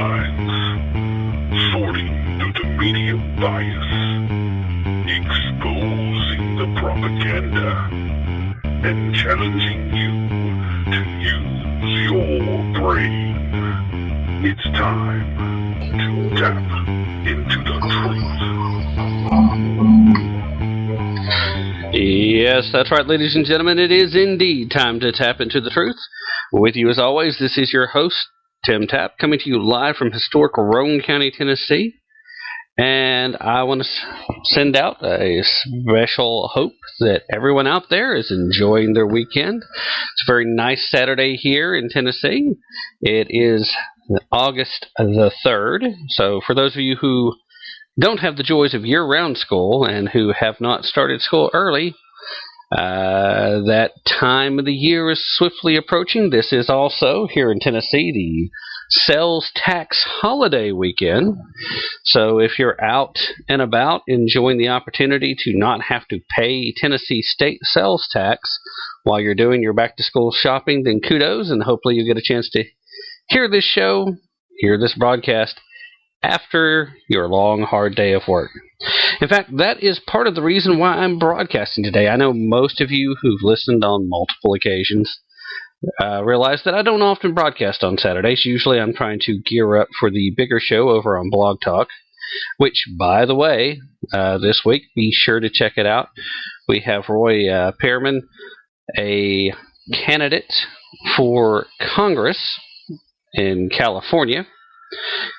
lines, sorting through the media bias, exposing the propaganda, and challenging you to use your brain. It's time to tap into the truth. Yes, that's right, ladies and gentlemen. It is indeed time to tap into the truth. With you, as always, this is your host, Tim Tapp, coming to you live from historic Roane County, Tennessee. And I want to send out a special hope that everyone out there is enjoying their weekend. It's a very nice Saturday here in Tennessee. It is August the 3rd. So for those of you who don't have the joys of year-round school and who have not started school early, that time of the year is swiftly approaching. This is also, here in Tennessee, the sales tax holiday weekend. So if you're out and about enjoying the opportunity to not have to pay Tennessee state sales tax while you're doing your back-to-school shopping, then kudos, and hopefully you get a chance to hear this show, hear this broadcast, after your long, hard day of work. In fact, that is part of the reason why I'm broadcasting today. I know most of you who've listened on multiple occasions realize that I don't often broadcast on Saturdays. Usually I'm trying to gear up for the bigger show over on Blog Talk, which, by the way, this week, be sure to check it out. We have Roy Pearman, a candidate for Congress in California.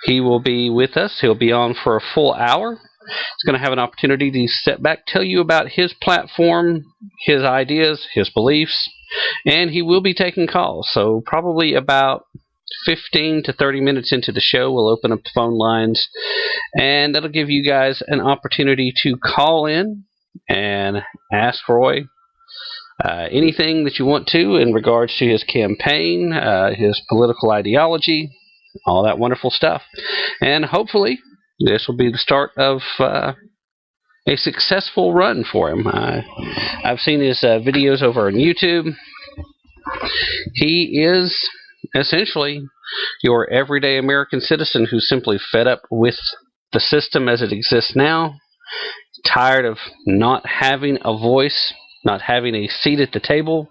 He will be with us. He'll be on for a full hour. He's going to have an opportunity to sit back, tell you about his platform, his ideas, his beliefs, and he will be taking calls. So probably about 15 to 30 minutes into the show, we'll open up the phone lines, and that'll give you guys an opportunity to call in and ask Roy anything that you want to in regards to his campaign, his political ideology, all that wonderful stuff. And hopefully this will be the start of a successful run for him. I've seen his videos over on YouTube. He is essentially your everyday American citizen who's simply fed up with the system as it exists now, tired of not having a voice, not having a seat at the table,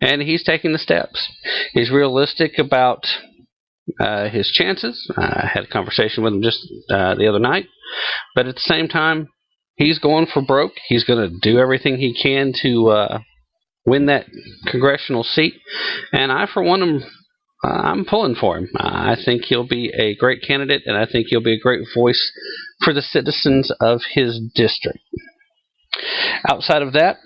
and he's taking the steps. He's realistic about his chances. I had a conversation with him just the other night, but at the same time, he's going for broke. He's going to do everything he can to win that congressional seat, and I, for one, I'm pulling for him. I think he'll be a great candidate, and I think he'll be a great voice for the citizens of his district. Outside of that,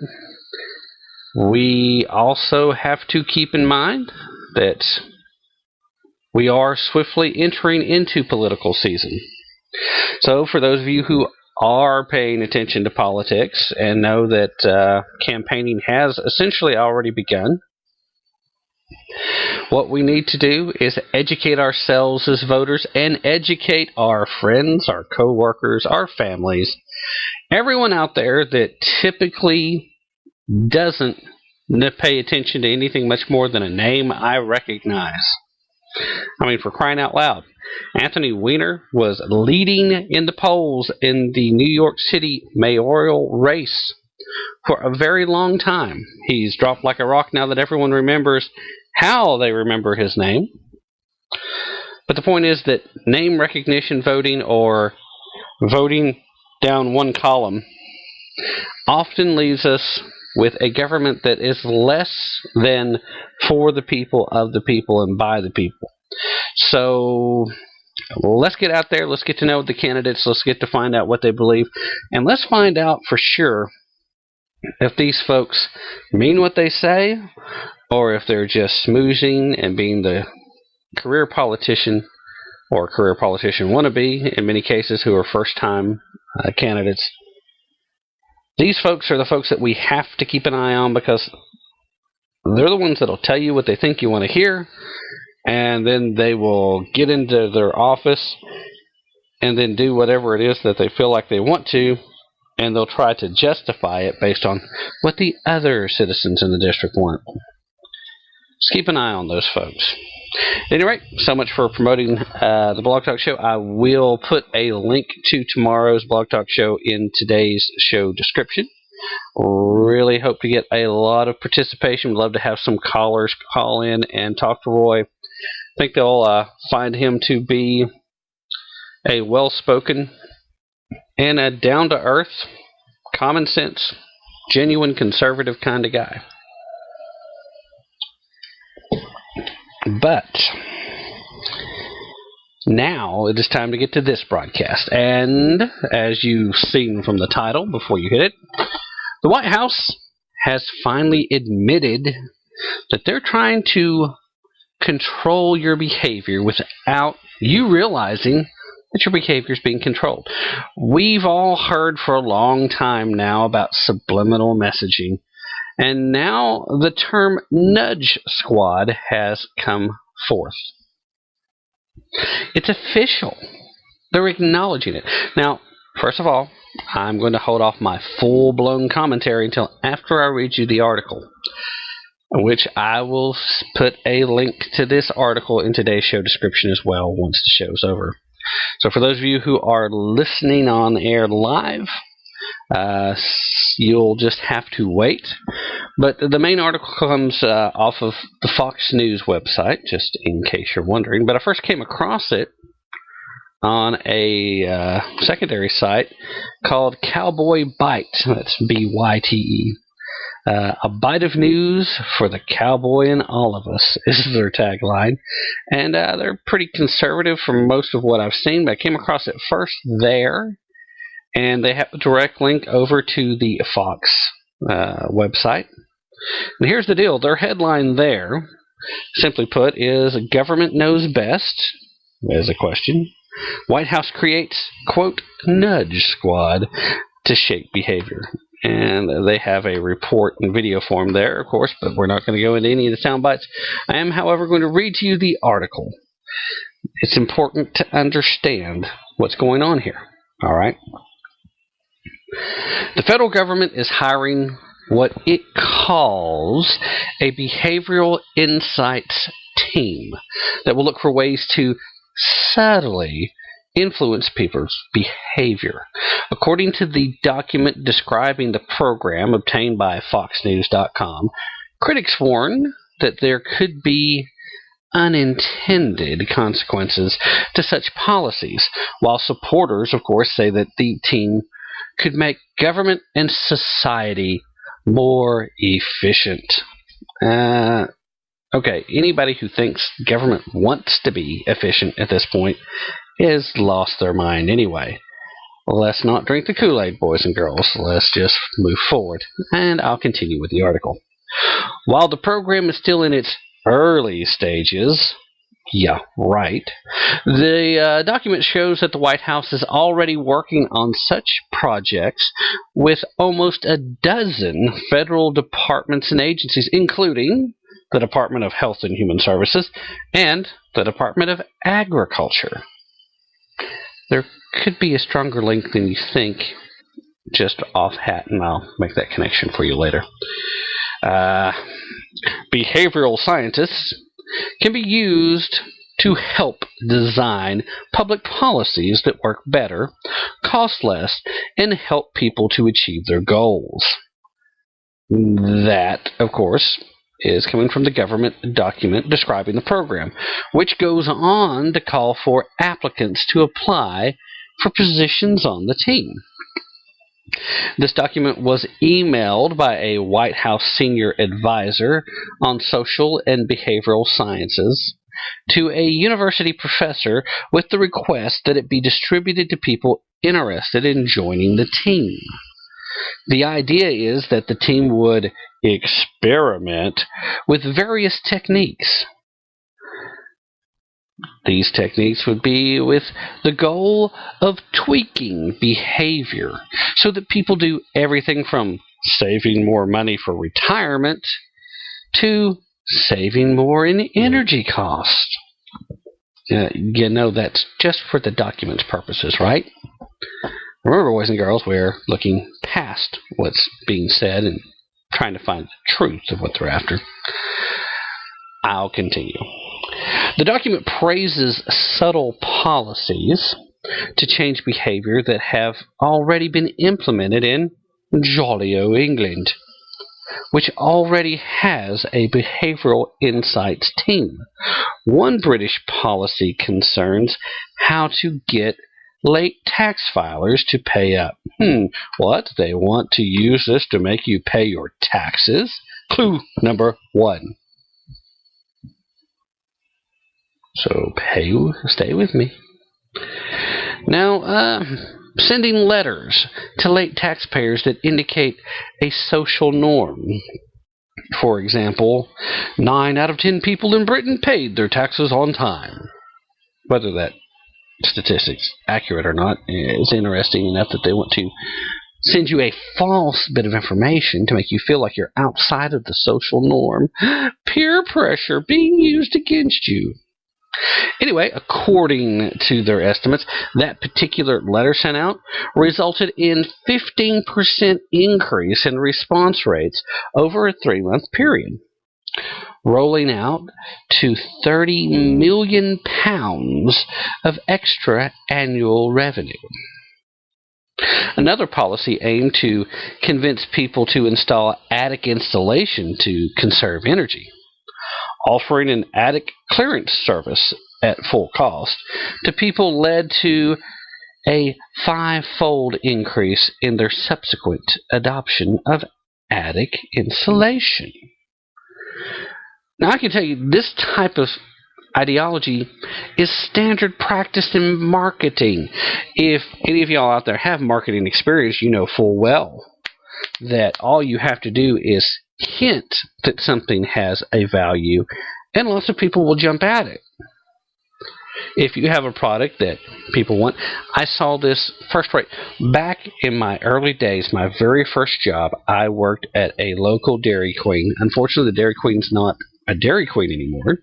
we also have to keep in mind that we are swiftly entering into political season. So for those of you who are paying attention to politics and know that campaigning has essentially already begun, what we need to do is educate ourselves as voters and educate our friends, our co-workers, our families, everyone out there that typically doesn't pay attention to anything much more than a name I recognize. I mean, for crying out loud, Anthony Weiner was leading in the polls in the New York City mayoral race for a very long time. He's dropped like a rock now that everyone remembers how they remember his name. But the point is that name recognition voting, or voting down one column, often leaves us with a government that is less than for the people, of the people, and by the people. So let's get out there, let's get to know the candidates, let's get to find out what they believe, and let's find out for sure if these folks mean what they say, or if they're just smoozing and being the career politician or career politician wannabe, in many cases, who are first-time candidates. These folks are the folks that we have to keep an eye on, because they're the ones that will tell you what they think you want to hear, and then they will get into their office and then do whatever it is that they feel like they want to, and they'll try to justify it based on what the other citizens in the district want. Just keep an eye on those folks. At any rate, so much for promoting the Blog Talk Show. I will put a link to tomorrow's Blog Talk Show in today's show description. Really hope to get a lot of participation. Would love to have some callers call in and talk to Roy. I think they'll find him to be a well-spoken and a down-to-earth, common-sense, genuine conservative kind of guy. But now it is time to get to this broadcast. And as you've seen from the title before you hit it, the White House has finally admitted that they're trying to control your behavior without you realizing that your behavior is being controlled. We've all heard for a long time now about subliminal messaging. And now the term nudge squad has come forth. It's official. They're acknowledging it. Now, first of all, I'm going to hold off my full-blown commentary until after I read you the article, which I will put a link to this article in today's show description as well once the show's over. So for those of you who are listening on air live, you'll just have to wait. But the main article comes off of the Fox News website, just in case you're wondering. But I first came across it on a secondary site called Cowboy Bite. That's B-Y-T-E. A bite of news for the cowboy and all of us is their tagline. And they're pretty conservative from most of what I've seen, but I came across it first there. And they have a direct link over to the Fox website. And here's the deal. Their headline there, simply put, is "Government Knows Best," as a question. White House creates, quote, nudge squad to shape behavior. And they have a report in video form there, of course, but we're not going to go into any of the sound bites. I am, however, going to read to you the article. It's important to understand what's going on here. All right? The federal government is hiring what it calls a behavioral insights team that will look for ways to subtly influence people's behavior. According to the document describing the program obtained by FoxNews.com, critics warn that there could be unintended consequences to such policies, while supporters, of course, say that the team could make government and society more efficient. Okay, anybody who thinks government wants to be efficient at this point has lost their mind anyway. Let's not drink the Kool-Aid, boys and girls. Let's just move forward, and I'll continue with the article. While the program is still in its early stages, yeah, right, the document shows that the White House is already working on such projects with almost a dozen federal departments and agencies, including the Department of Health and Human Services and the Department of Agriculture. There could be a stronger link than you think, just off hat, and I'll make that connection for you later. Behavioral scientists can be used to help design public policies that work better, cost less, and help people to achieve their goals. That, of course, is coming from the government document describing the program, which goes on to call for applicants to apply for positions on the team. This document was emailed by a White House senior advisor on social and behavioral sciences to a university professor with the request that it be distributed to people interested in joining the team. The idea is that the team would experiment with various techniques. These techniques would be with the goal of tweaking behavior so that people do everything from saving more money for retirement to saving more in energy costs. You know, that's just for the document's purposes, right? Remember, boys and girls, we're looking past what's being said and trying to find the truth of what they're after. I'll continue. The document praises subtle policies to change behavior that have already been implemented in jolly O England, which already has a behavioral insights team. One British policy concerns how to get late tax filers to pay up. What? They want to use this to make you pay your taxes? Clue number 1. So stay with me. Now, sending letters to late taxpayers that indicate a social norm. For example, 9 out of 10 people in Britain paid their taxes on time. Whether that statistic's accurate or not is interesting enough that they want to send you a false bit of information to make you feel like you're outside of the social norm. Peer pressure being used against you. Anyway, according to their estimates, that particular letter sent out resulted in 15% increase in response rates over a 3-month period, rolling out to £30 million of extra annual revenue. Another policy aimed to convince people to install attic insulation to conserve energy, offering an attic clearance service at full cost to people led to a 5-fold increase in their subsequent adoption of attic insulation. Now, I can tell you this type of ideology is standard practice in marketing. If any of y'all out there have marketing experience, you know full well that all you have to do is hint that something has a value, and lots of people will jump at it. If you have a product that people want, I saw this first rate. Back in my early days, my very first job, I worked at a local Dairy Queen. Unfortunately, the Dairy Queen's not a Dairy Queen anymore.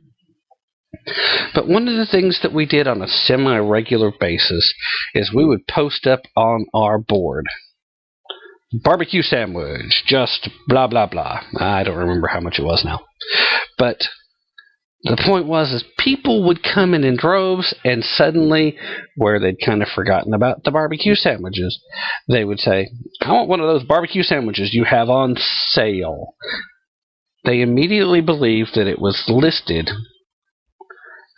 But one of the things that we did on a semi-regular basis is we would post up on our board, barbecue sandwich, just blah, blah, blah. I don't remember how much it was now. But the point was people would come in droves, and suddenly, where they'd kind of forgotten about the barbecue sandwiches, they would say, I want one of those barbecue sandwiches you have on sale. They immediately believed that it was listed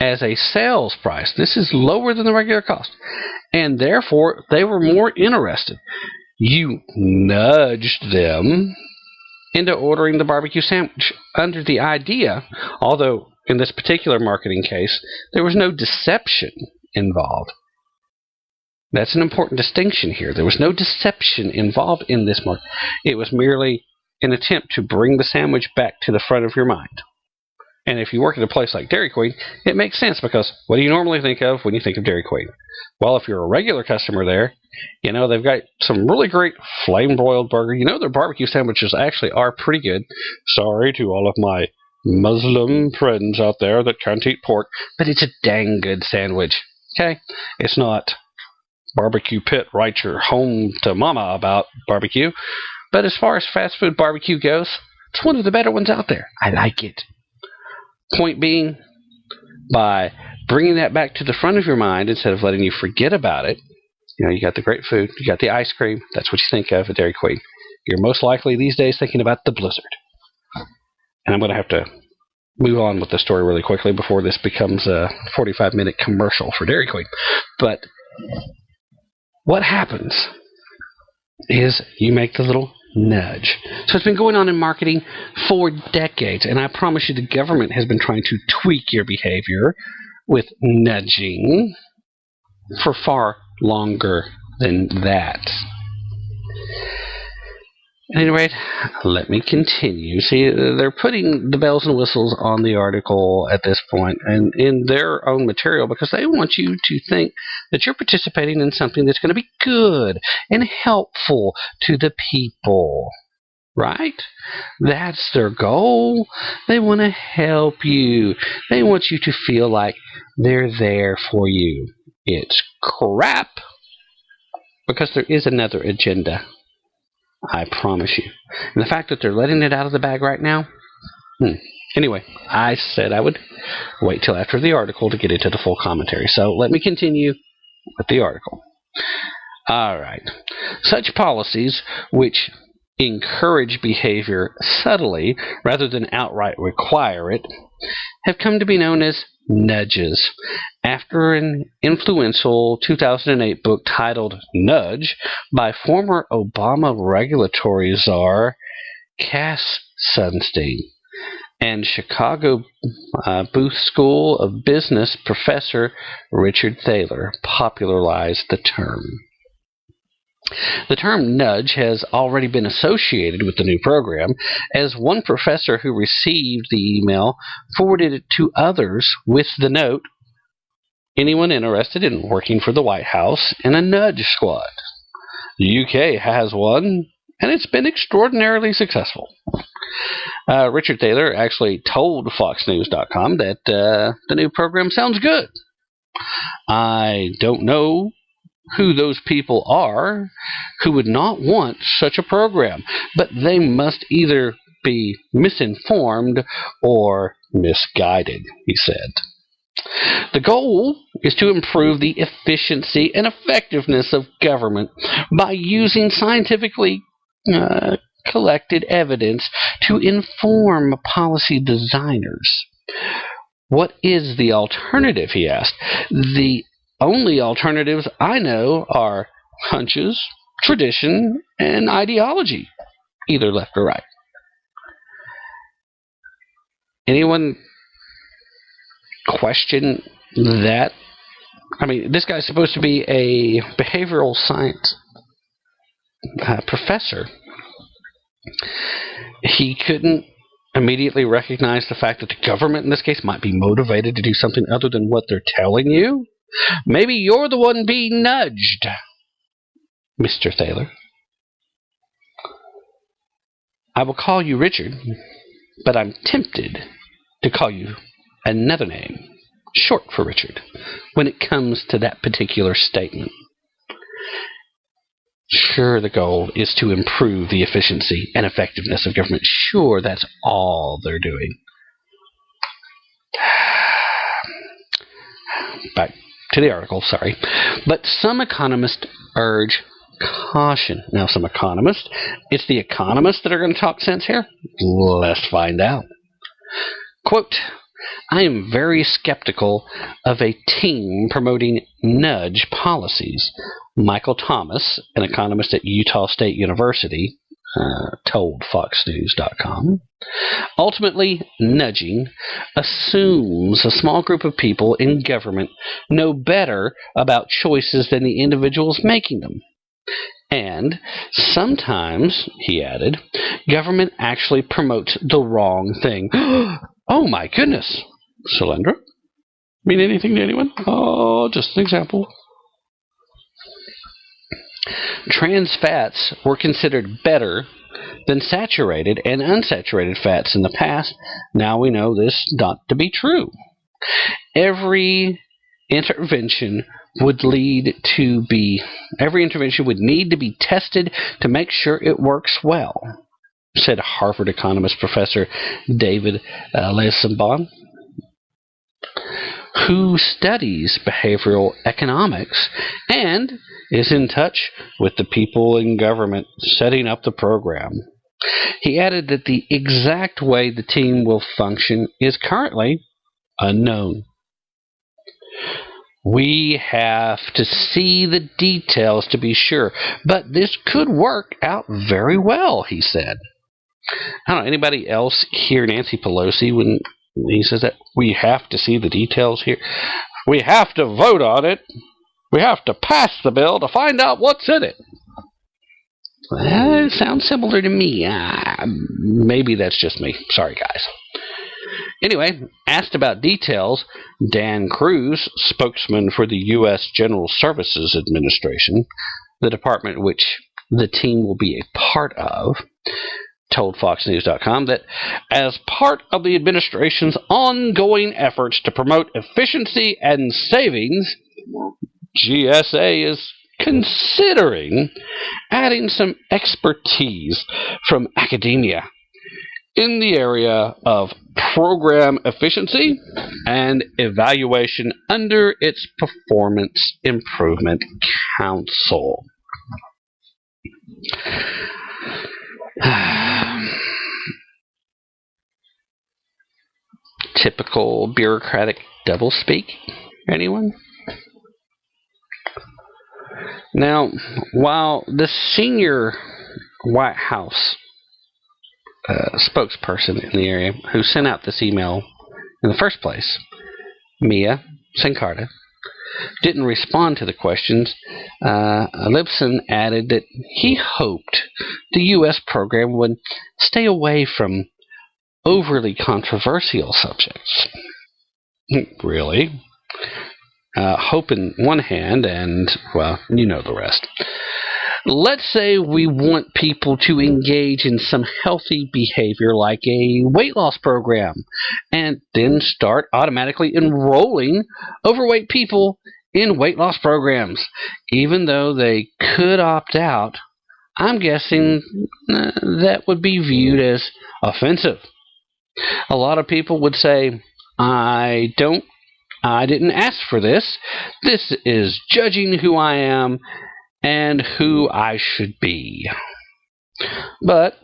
as a sales price. This is lower than the regular cost. And therefore, they were more interested. You nudged them into ordering the barbecue sandwich under the idea, although in this particular marketing case, there was no deception involved. That's an important distinction here. There was no deception involved in this market. It was merely an attempt to bring the sandwich back to the front of your mind. And if you work at a place like Dairy Queen, it makes sense, because what do you normally think of when you think of Dairy Queen? Well, if you're a regular customer there, you know, they've got some really great flame-broiled burger. You know, their barbecue sandwiches actually are pretty good. Sorry to all of my Muslim friends out there that can't eat pork, but it's a dang good sandwich. Okay? It's not barbecue pit, write your home to mama about barbecue. But as far as fast food barbecue goes, it's one of the better ones out there. I like it. Point being, by bringing that back to the front of your mind instead of letting you forget about it, you know, you got the great food, you got the ice cream, that's what you think of at Dairy Queen. You're most likely these days thinking about the blizzard. And I'm going to have to move on with the story really quickly before this becomes a 45-minute commercial for Dairy Queen. But what happens is you make the little nudge. So it's been going on in marketing for decades, and I promise you the government has been trying to tweak your behavior with nudging for far longer than that. At any rate, let me continue. See, they're putting the bells and whistles on the article at this point and in their own material because they want you to think that you're participating in something that's going to be good and helpful to the people. Right? That's their goal. They want to help you. They want you to feel like they're there for you. It's crap because there is another agenda. I promise you. And the fact that they're letting it out of the bag right now, Anyway, I said I would wait till after the article to get into the full commentary. So let me continue with the article. All right. Such policies which encourage behavior subtly rather than outright require it have come to be known as nudges, after an influential 2008 book titled Nudge by former Obama regulatory czar Cass Sunstein and Chicago Booth School of Business professor Richard Thaler popularized the term. The term nudge has already been associated with the new program, as one professor who received the email forwarded it to others with the note, "Anyone interested in working for the White House in a nudge squad? The UK has one, and it's been extraordinarily successful." Richard Thaler actually told FoxNews.com that the new program sounds good. "I don't know who those people are who would not want such a program, but they must either be misinformed or misguided," he said. The goal is to improve the efficiency and effectiveness of government by using scientifically collected evidence to inform policy designers. "What is the alternative?" he asked. "The only alternatives I know are hunches, tradition, and ideology, either left or right." Anyone question that? I mean, this guy's supposed to be a behavioral science professor. He couldn't immediately recognize the fact that the government, in this case, might be motivated to do something other than what they're telling you? Maybe you're the one being nudged, Mr. Thaler. "I will call you Richard, but I'm tempted to call you another name, short for Richard, when it comes to that particular statement." Sure, the goal is to improve the efficiency and effectiveness of government. Sure, that's all they're doing. Back to the article, sorry. But some economists urge caution. Now, some economists, it's the economists that are going to talk sense here? Let's find out. Quote, "I am very skeptical of a team promoting nudge policies," Michael Thomas, an economist at Utah State University, told FoxNews.com. "Ultimately, nudging assumes a small group of people in government know better about choices than the individuals making them. And sometimes," he added, "government actually promotes the wrong thing." Oh my goodness. Solyndra? Mean anything to anyone? Oh, just an example. Trans fats were considered better than saturated and unsaturated fats in the past. Now we know this not to be true. Every intervention would need to be tested to make sure it works well, said Harvard economist Professor David Lesenbaum, who studies behavioral economics and is in touch with the people in government setting up the program. He added that the exact way the team will function is currently unknown. "We have to see the details to be sure, but this could work out very well," he said. I don't know, anybody else hear Nancy Pelosi when he says that? We have to see the details here. We have to vote on it. We have to pass the bill to find out what's in it. Well, it sounds similar to me. Maybe that's just me. Sorry, guys. Anyway, asked about details, Dan Cruz, spokesman for the U.S. General Services Administration, the department which the team will be a part of, told FoxNews.com that as part of the administration's ongoing efforts to promote efficiency and savings, GSA is considering adding some expertise from academia in the area of program efficiency and evaluation under its Performance Improvement Council. Typical bureaucratic doublespeak. Anyone? Now, while the senior White House spokesperson in the area who sent out this email in the first place, Mia Sankarda, didn't respond to the questions, Lipson added that he hoped the U.S. program would stay away from overly controversial subjects. Really? Hope in one hand, and, well, you know the rest. Let's say we want people to engage in some healthy behavior like a weight loss program, and then start automatically enrolling overweight people in weight loss programs. Even though they could opt out, I'm guessing that would be viewed as offensive. A lot of people would say, I didn't ask for this. This is judging who I am and who I should be. But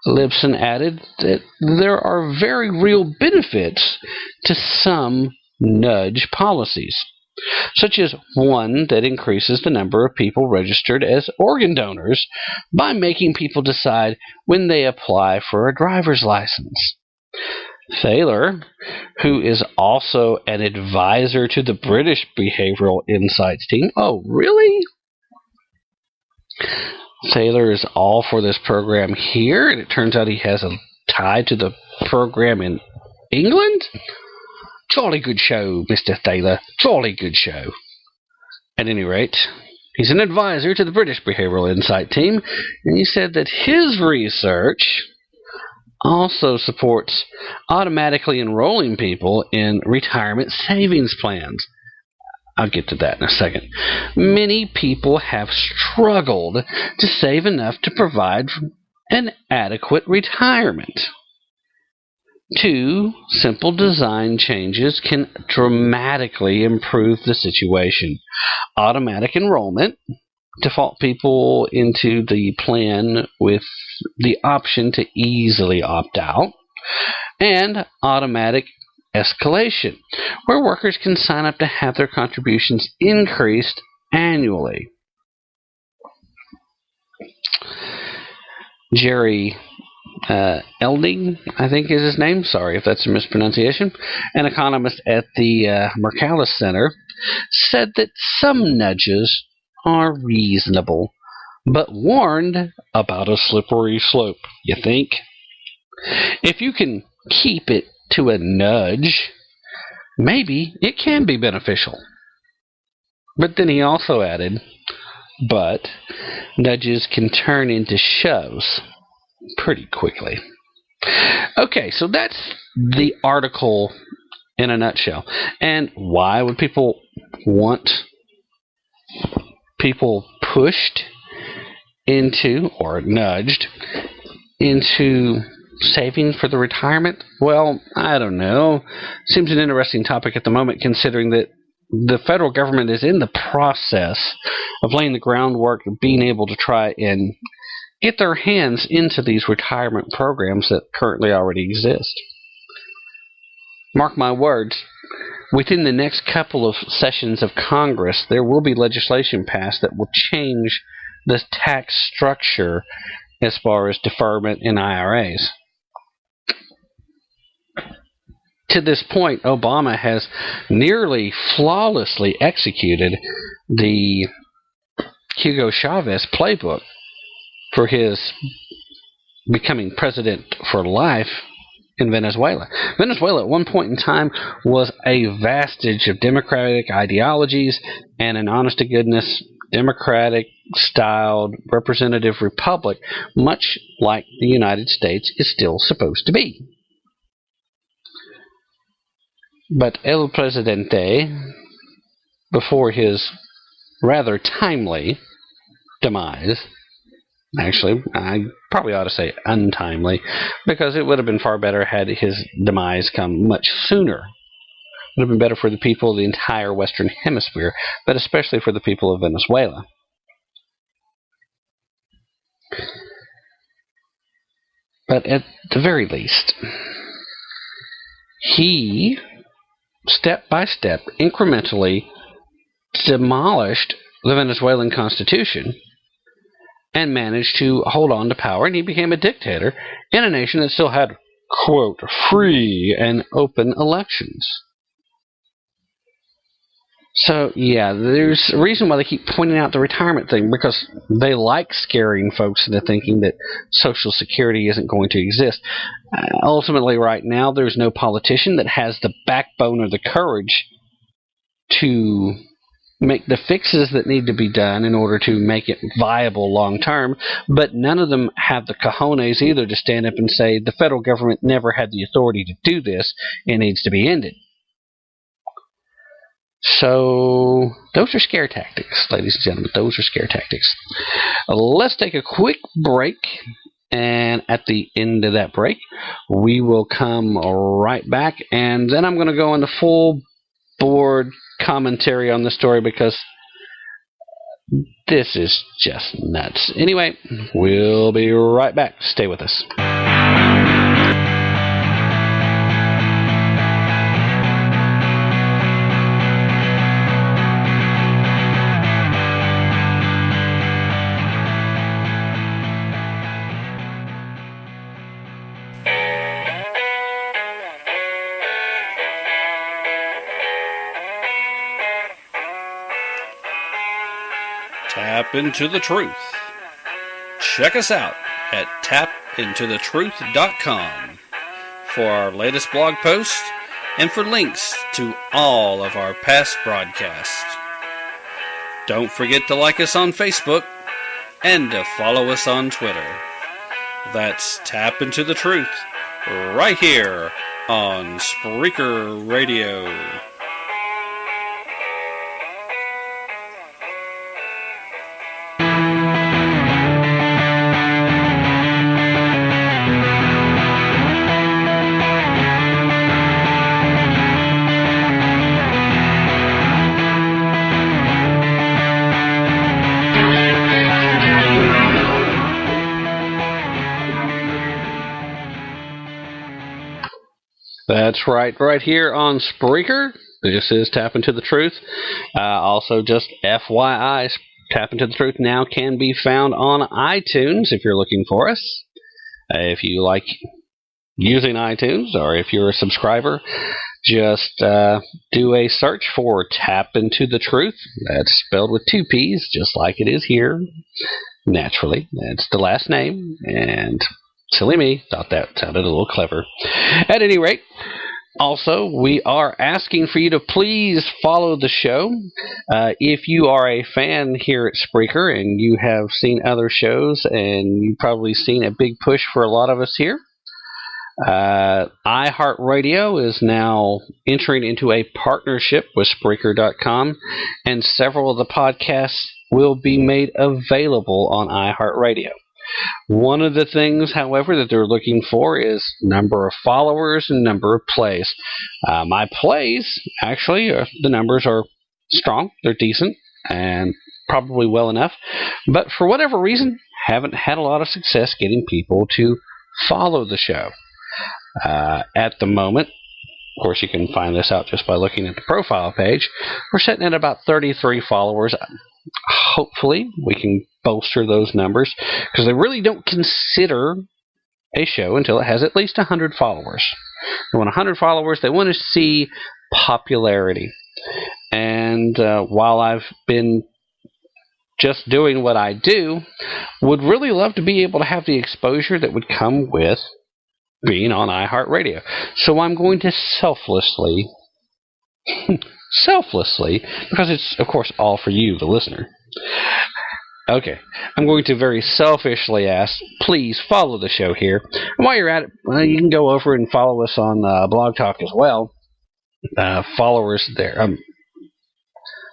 Lipson added that there are very real benefits to some nudge policies, such as one that increases the number of people registered as organ donors by making people decide when they apply for a driver's license. Thaler, who is also an advisor to the British Behavioral Insights team. Oh, really? Thaler is all for this program here, and it turns out he has a tie to the program in England? Jolly good show, Mr. Thaler. Jolly good show. At any rate, he's an advisor to the British Behavioral Insight team, and he said that his research also supports automatically enrolling people in retirement savings plans. I'll get to that in a second. Many people have struggled to save enough to provide an adequate retirement. 2 simple design changes can dramatically improve the situation. Automatic enrollment, default people into the plan with the option to easily opt out, and automatic escalation, where workers can sign up to have their contributions increased annually. Jerry Elding, I think is his name, sorry if that's a mispronunciation, an economist at the Mercalis Center, said that some nudges are reasonable, but warned about a slippery slope. You think? If you can keep it to a nudge, maybe it can be beneficial. But then he also added, but nudges can turn into shoves pretty quickly. Okay, so that's the article in a nutshell. And why would people want people pushed into or nudged into saving for the retirement? Well, I don't know. Seems an interesting topic at the moment, considering that the federal government is in the process of laying the groundwork of being able to try and get their hands into these retirement programs that currently already exist. Mark my words, within the next couple of sessions of Congress, there will be legislation passed that will change the tax structure as far as deferment in IRAs. To this point, Obama has nearly flawlessly executed the Hugo Chavez playbook for his becoming president for life in Venezuela. Venezuela at one point in time was a vestige of democratic ideologies and an honest-to-goodness democratic-styled representative republic, much like the United States is still supposed to be. But El Presidente, before his rather timely demise, Actually, I probably ought to say untimely, because it would have been far better had his demise come much sooner. It would have been better for the people of the entire Western Hemisphere, but especially for the people of Venezuela. But at the very least, he, step by step, incrementally demolished the Venezuelan constitution and managed to hold on to power, and he became a dictator in a nation that still had, quote, free and open elections. So, yeah, there's a reason why they keep pointing out the retirement thing, because they like scaring folks into thinking that Social Security isn't going to exist. Ultimately, right now, there's no politician that has the backbone or the courage to make the fixes that need to be done in order to make it viable long term, but none of them have the cojones either to stand up and say the federal government never had the authority to do this, it needs to be ended. So those are scare tactics, ladies and gentlemen. Those are scare tactics. Let's take a quick break, and at the end of that break, we will come right back, and then I'm going to go into full board commentary on the story, because this is just nuts. Anyway, we'll be right back. Stay with us. Tap into the Truth. Check us out at tapintothetruth.com for our latest blog posts and for links to all of our past broadcasts. Don't forget to like us on Facebook and to follow us on Twitter. That's Tap Into the Truth right here on Spreaker Radio. That's right here on Spreaker. This is Tap Into the Truth. Also, just FYI, Tap Into the Truth now can be found on iTunes if you're looking for us. If you like using iTunes, or if you're a subscriber, just do a search for Tap Into the Truth. That's spelled with 2 P's, just like it is here. Naturally, that's the last name, and silly me, thought that sounded a little clever. At any rate, also, we are asking for you to please follow the show. If you are a fan here at Spreaker and you have seen other shows, and you've probably seen a big push for a lot of us here, iHeartRadio is now entering into a partnership with Spreaker.com, and several of the podcasts will be made available on iHeartRadio. One of the things, however, that they're looking for is number of followers and number of plays. My plays, actually, the numbers are strong. They're decent and probably well enough. But for whatever reason, haven't had a lot of success getting people to follow the show. At the moment, of course, you can find this out just by looking at the profile page, we're sitting at about 33 followers. Hopefully, we can bolster those numbers, because they really don't consider a show until it has at least 100 followers. They want 100 followers. They want to see popularity. And while I've been just doing what I do, would really love to be able to have the exposure that would come with being on iHeartRadio. So I'm going to selflessly, because it's, of course, all for you, the listener. Okay, I'm going to very selfishly ask, please follow the show here. And while you're at it, you can go over and follow us on Blog Talk as well. Followers there.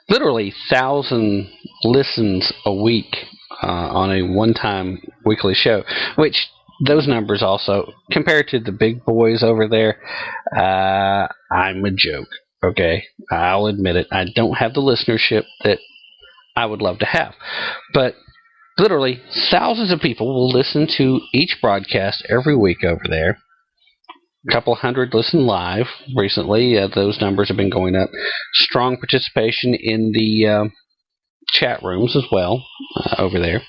Literally 1,000 listens a week on a one-time weekly show, which those numbers also, compared to the big boys over there, I'm a joke. Okay, I'll admit it. I don't have the listenership that I would love to have. But literally, thousands of people will listen to each broadcast every week over there. A couple hundred listen live recently. Those numbers have been going up. Strong participation in the chat rooms as well over there.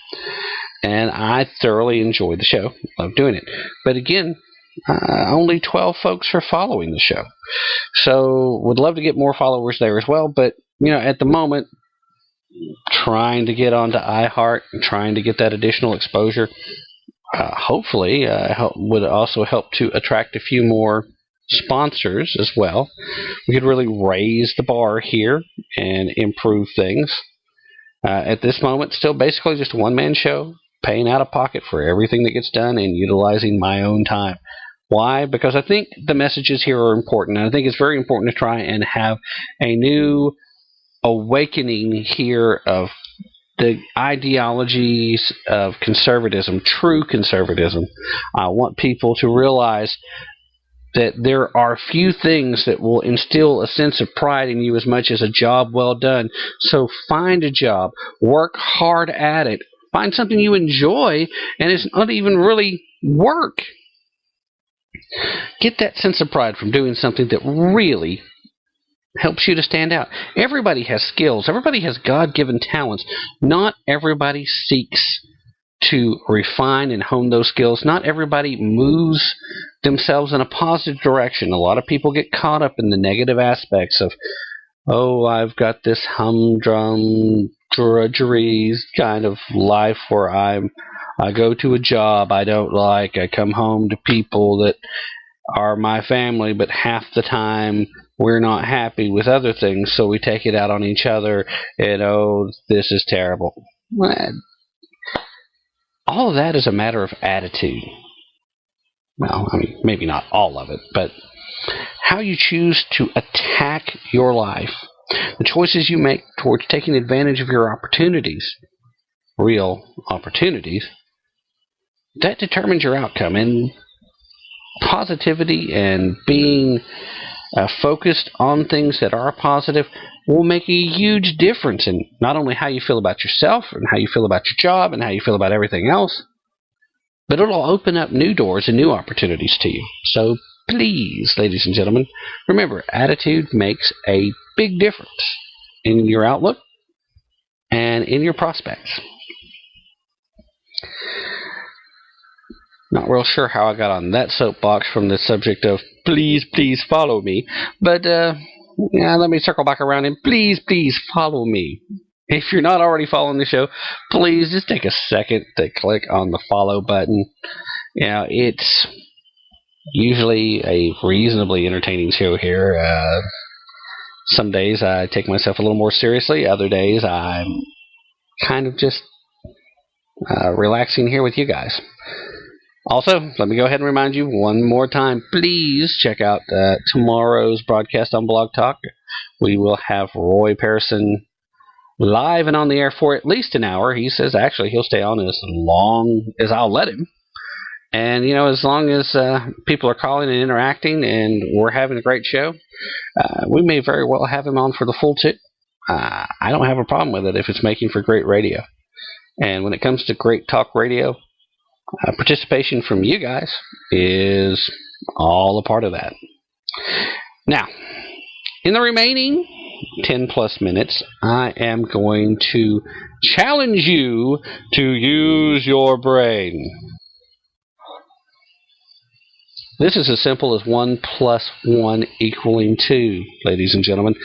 And I thoroughly enjoy the show. Love doing it. But again, only 12 folks are following the show. So would love to get more followers there as well. But, at the moment, trying to get onto iHeart and trying to get that additional exposure, hopefully would also help to attract a few more sponsors as well. We could really raise the bar here and improve things. At this moment, still basically just a one-man show, paying out of pocket for everything that gets done and utilizing my own time. Why? Because I think the messages here are important, and I think it's very important to try and have a new awakening here of the ideologies of conservatism, true conservatism. I want people to realize that there are few things that will instill a sense of pride in you as much as a job well done. So find a job, work hard at it, find something you enjoy, and it's not even really work. Get that sense of pride from doing something that really helps you to stand out. Everybody has skills. Everybody has God-given talents. Not everybody seeks to refine and hone those skills. Not everybody moves themselves in a positive direction. A lot of people get caught up in the negative aspects of, I've got this humdrum drudgery kind of life where I go to a job I don't like. I come home to people that are my family, but half the time we're not happy with other things, so we take it out on each other, and this is terrible. All of that is a matter of attitude. Well, maybe not all of it, but how you choose to attack your life, the choices you make towards taking advantage of your opportunities, real opportunities, that determines your outcome. And positivity and being focused on things that are positive will make a huge difference in not only how you feel about yourself and how you feel about your job and how you feel about everything else, but it'll open up new doors and new opportunities to you. So please, ladies and gentlemen, remember, attitude makes a big difference in your outlook and in your prospects. Not real sure how I got on that soapbox from the subject of please follow me. But, let me circle back around and please follow me. If you're not already following the show, please just take a second to click on the follow button. It's usually a reasonably entertaining show here. Some days I take myself a little more seriously. Other days I'm kind of just relaxing here with you guys. Also, let me go ahead and remind you one more time, please check out tomorrow's broadcast on Blog Talk. We will have Roy Pearson live and on the air for at least an hour. He says actually he'll stay on as long as I'll let him. And, as long as people are calling and interacting and we're having a great show, we may very well have him on for the full 2. I don't have a problem with it if it's making for great radio. And when it comes to great talk radio, participation from you guys is all a part of that. Now, in the remaining 10 plus minutes, I am going to challenge you to use your brain. This is as simple as 1 + 1 = 2, ladies and gentlemen.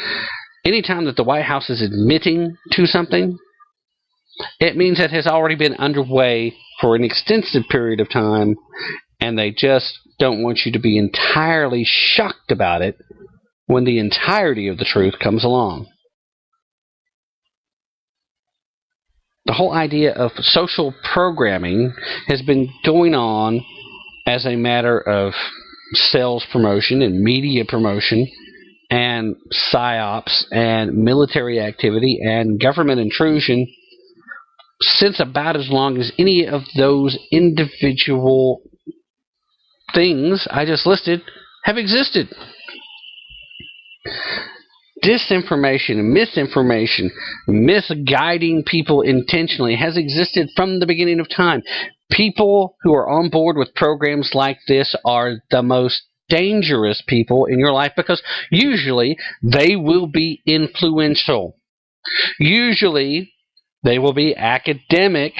Anytime that the White House is admitting to something, it means it has already been underway for an extensive period of time, and they just don't want you to be entirely shocked about it when the entirety of the truth comes along. The whole idea of social programming has been going on as a matter of sales promotion and media promotion and psyops and military activity and government intrusion since about as long as any of those individual things I just listed have existed. Disinformation, misinformation, misguiding people intentionally has existed from the beginning of time. People who are on board with programs like this are the most dangerous people in your life because usually they will be influential. Usually they will be academic,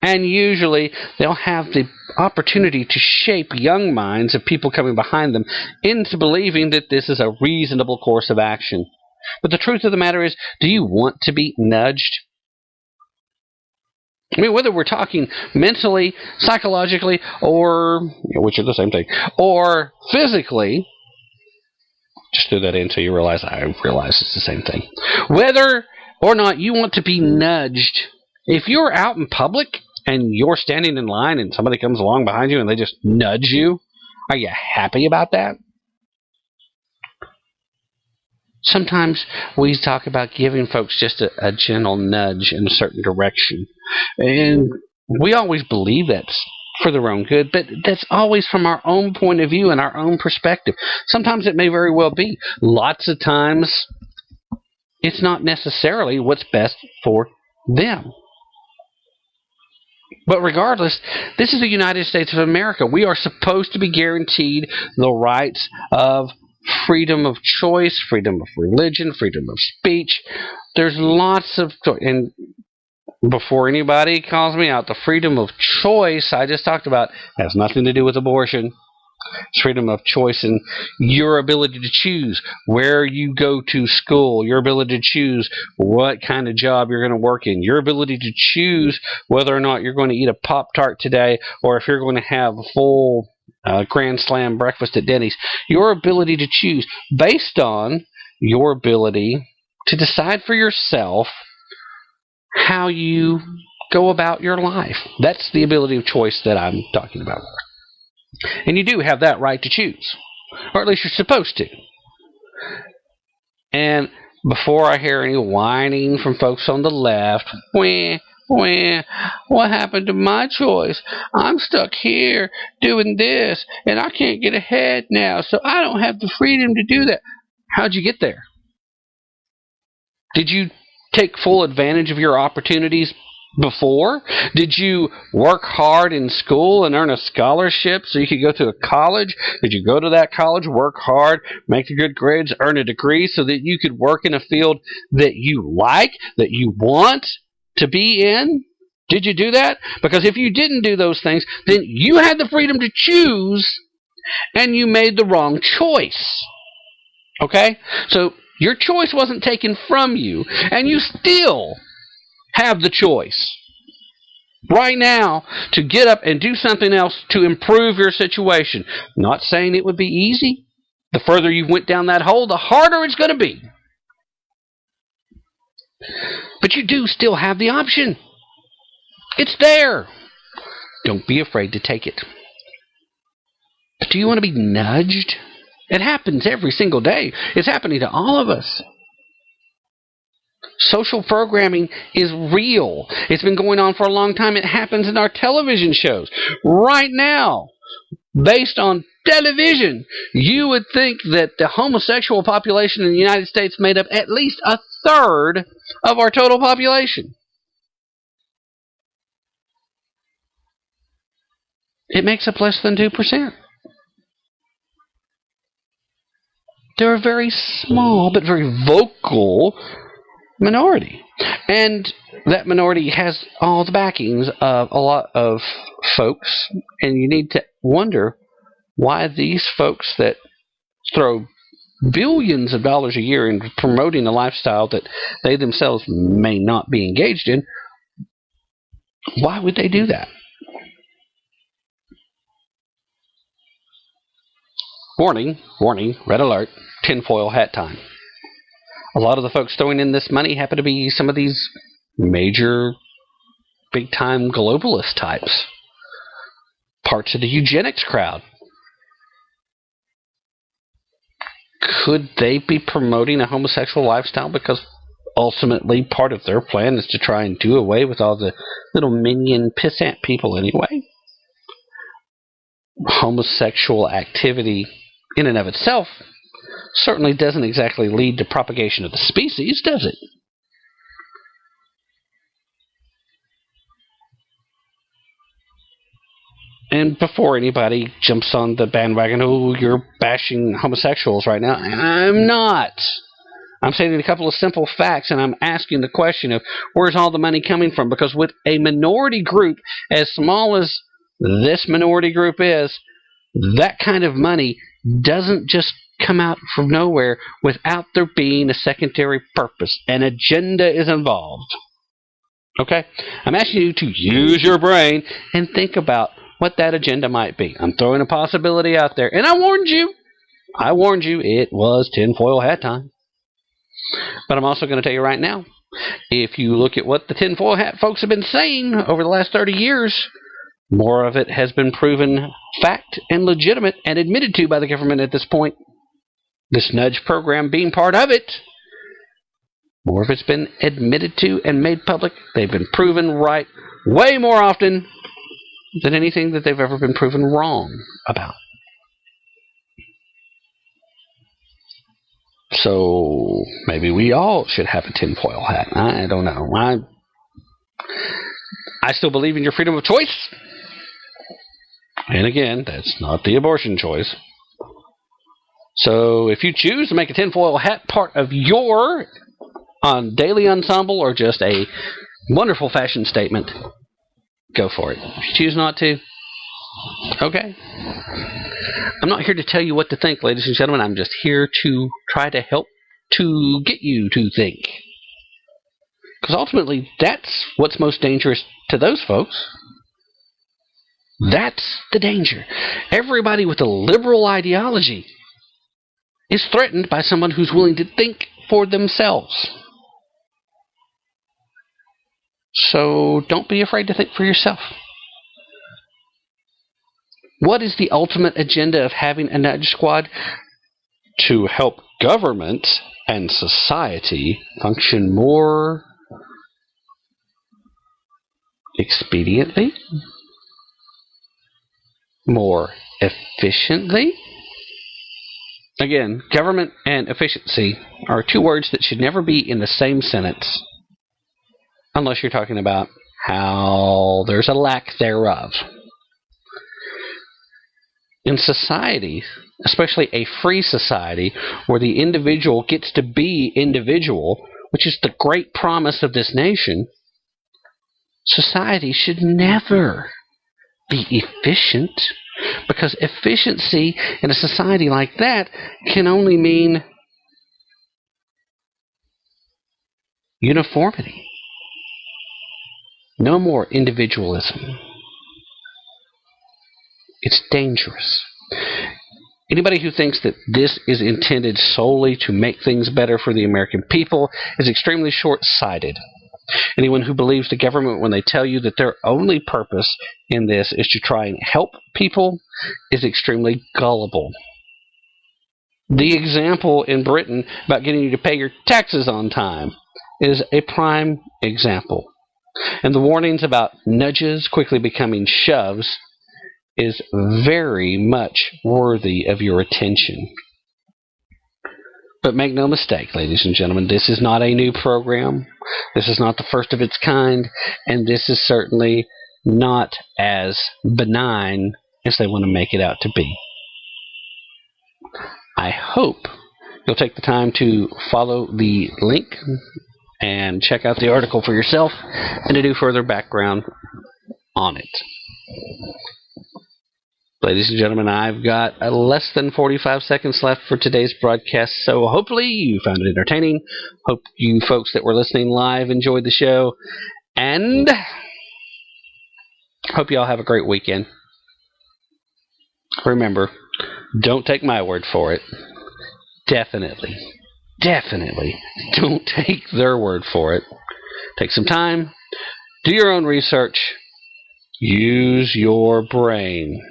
and usually they'll have the opportunity to shape young minds of people coming behind them into believing that this is a reasonable course of action. But the truth of the matter is, do you want to be nudged? I mean, whether we're talking mentally, psychologically, or, which are the same thing, or physically, just threw that in so you realize it's the same thing. Whether or not you want to be nudged, if you're out in public and you're standing in line and somebody comes along behind you and they just nudge you, are you happy about that? Sometimes we talk about giving folks just a gentle nudge in a certain direction. And we always believe that's for their own good, but that's always from our own point of view and our own perspective. Sometimes it may very well be. Lots of times it's not necessarily what's best for them. But regardless, this is the United States of America. We are supposed to be guaranteed the rights of freedom of choice, freedom of religion, freedom of speech. There's lots of, and before anybody calls me out, the freedom of choice I just talked about has nothing to do with abortion. It's freedom of choice and your ability to choose where you go to school, your ability to choose what kind of job you're going to work in, your ability to choose whether or not you're going to eat a Pop-Tart today or if you're going to have a full Grand Slam breakfast at Denny's. Your ability to choose based on your ability to decide for yourself how you go about your life. That's the ability of choice that I'm talking about. And you do have that right to choose, or at least you're supposed to. And before I hear any whining from folks on the left, what happened to my choice? I'm stuck here doing this, and I can't get ahead now, so I don't have the freedom to do that. How'd you get there? Did you take full advantage of your opportunities before? Did you work hard in school and earn a scholarship so you could go to a college? Did you go to that college, work hard, make the good grades, earn a degree so that you could work in a field that you like, that you want to be in? Did you do that? Because if you didn't do those things, then you had the freedom to choose and you made the wrong choice. Okay? So your choice wasn't taken from you, and you still have the choice right now to get up and do something else to improve your situation. Not saying it would be easy. The further you went down that hole, the harder it's going to be. But you do still have the option. It's there. Don't be afraid to take it. But do you want to be nudged? It happens every single day. It's happening to all of us. Social programming is real. It's been going on for a long time. It happens in our television shows. Right now, based on television, you would think that the homosexual population in the United States made up at least a third of our total population. It makes up less than 2%. They're a very small but very vocal minority. And that minority has all the backings of a lot of folks, and you need to wonder why these folks that throw billions of dollars a year in promoting a lifestyle that they themselves may not be engaged in, why would they do that? Warning, warning, red alert, tinfoil hat time. A lot of the folks throwing in this money happen to be some of these major, big-time globalist types. Parts of the eugenics crowd. Could they be promoting a homosexual lifestyle because ultimately, part of their plan is to try and do away with all the little minion pissant people anyway. Homosexual activity in and of itself certainly doesn't exactly lead to propagation of the species, does it? And before anybody jumps on the bandwagon, oh, you're bashing homosexuals right now, I'm not. I'm stating a couple of simple facts, and I'm asking the question of where's all the money coming from? Because with a minority group as small as this minority group is, that kind of money doesn't just come out from nowhere without there being a secondary purpose. An agenda is involved. Okay? I'm asking you to use your brain and think about what that agenda might be. I'm throwing a possibility out there, and I warned you. It was tinfoil hat time. But I'm also going to tell you right now, if you look at what the tinfoil hat folks have been saying over the last 30 years, more of it has been proven fact and legitimate and admitted to by the government at this point. This nudge program being part of it, more of it's been admitted to and made public. They've been proven right way more often than anything that they've ever been proven wrong about. So maybe we all should have a tinfoil hat. I don't know. I still believe in your freedom of choice. And again, that's not the abortion choice. So if you choose to make a tinfoil hat part of your daily ensemble or just a wonderful fashion statement, go for it. If you choose not to, okay. I'm not here to tell you what to think, ladies and gentlemen. I'm just here to try to help to get you to think. Because ultimately, that's what's most dangerous to those folks. That's the danger. Everybody with a liberal ideology is threatened by someone who's willing to think for themselves. So don't be afraid to think for yourself. What is the ultimate agenda of having a nudge squad? To help government and society function more expediently, more efficiently. Again, government and efficiency are two words that should never be in the same sentence, unless you're talking about how there's a lack thereof. In society, especially a free society, where the individual gets to be individual, which is the great promise of this nation, society should never be efficient, because efficiency in a society like that can only mean uniformity. No more individualism. It's dangerous. Anybody who thinks that this is intended solely to make things better for the American people is extremely short-sighted. Anyone who believes the government when they tell you that their only purpose in this is to try and help people is extremely gullible. The example in Britain about getting you to pay your taxes on time is a prime example. And the warnings about nudges quickly becoming shoves is very much worthy of your attention. But make no mistake, ladies and gentlemen, this is not a new program. This is not the first of its kind, and this is certainly not as benign as they want to make it out to be. I hope you'll take the time to follow the link and check out the article for yourself and to do further background on it. Ladies and gentlemen, I've got less than 45 seconds left for today's broadcast, so hopefully you found it entertaining. Hope you folks that were listening live enjoyed the show, and hope you all have a great weekend. Remember, don't take my word for it. Definitely don't take their word for it. Take some time, do your own research, use your brain.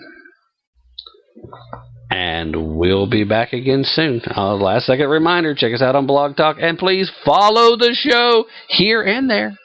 And we'll be back again soon. Last second reminder, check us out on Blog Talk, and please follow the show here and there.